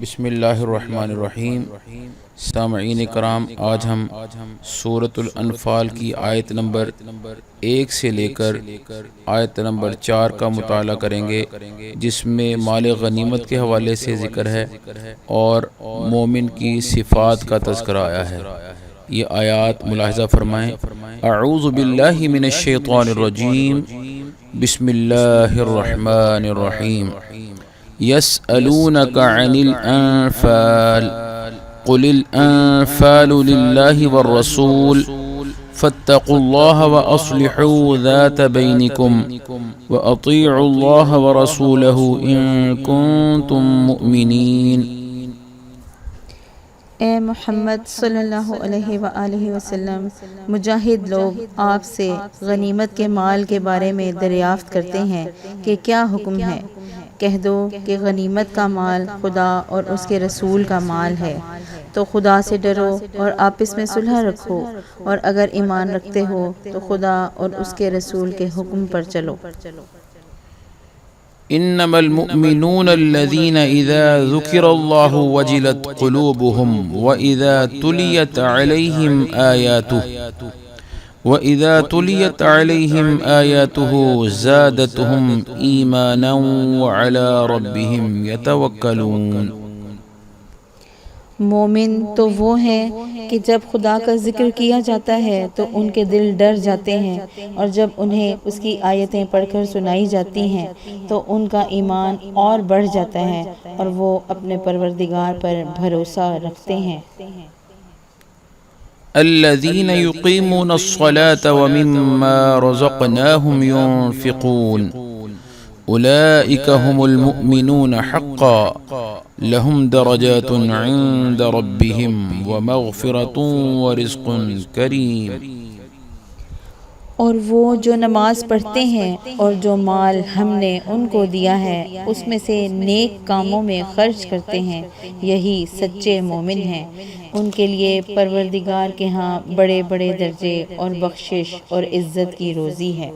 بسم اللہ الرحمن الرحیم۔ سامعین کرام، آج ہم سورۃ الانفال کی آیت نمبر 1 سے لے کر آیت نمبر 4 کا مطالعہ کریں گے، جس میں مال غنیمت کے حوالے سے ذکر ہے اور مومن کی صفات کا تذکرہ آیا ہے۔ یہ آیات ملاحظہ فرمائیں۔ اعوذ باللہ من الشیطان الرجیم، بسم اللہ الرحمن الرحیم۔ يسألونك عن الأنفال قل الأنفال لله والرسول فاتقوا الله وأصلحوا ذات بينكم وأطيعوا الله ورسوله إن كنتم مؤمنين۔ اے محمد صلی اللہ علیہ وآلہ وسلم، مجاہد لوگ آپ سے غنیمت کے مال کے بارے میں دریافت کرتے ہیں کہ کیا حکم ہے۔ کہہ دو کہ غنیمت کا مال خدا اور اس کے رسول کا مال ہے، تو خدا سے ڈرو اور آپس میں صلح رکھو، اور اگر ایمان رکھتے ہو تو خدا اور اس کے رسول کے حکم پر چلو۔ انما المؤمنون الذين اذا ذكر الله وجلت قلوبهم واذا تليت عليهم آياته زادتهم ایمانا وعلى ربهم يتوکلون۔ مومن تو وہ ہیں کہ جب خدا کا ذکر کیا جاتا ہے تو ان کے دل ڈر جاتے ہیں، اور جب انہیں اس کی آیتیں پڑھ کر سنائی جاتی ہیں تو ان کا ایمان اور بڑھ جاتا ہے اور وہ اپنے پروردگار پر بھروسہ رکھتے ہیں۔ الذين يقيمون الصلاة ومما رزقناهم ينفقون أولئك هم المؤمنون حقا لهم درجات عند ربهم ومغفرة ورزق كريم۔ اور وہ جو نماز پڑھتے ہیں اور جو مال ہم نے ان کو دیا ہے اس میں سے نیک کاموں میں خرچ کرتے ہیں، یہی سچے مومن ہیں۔ ان کے لیے پروردگار کے ہاں بڑے بڑے درجے اور بخشش اور عزت کی روزی ہے۔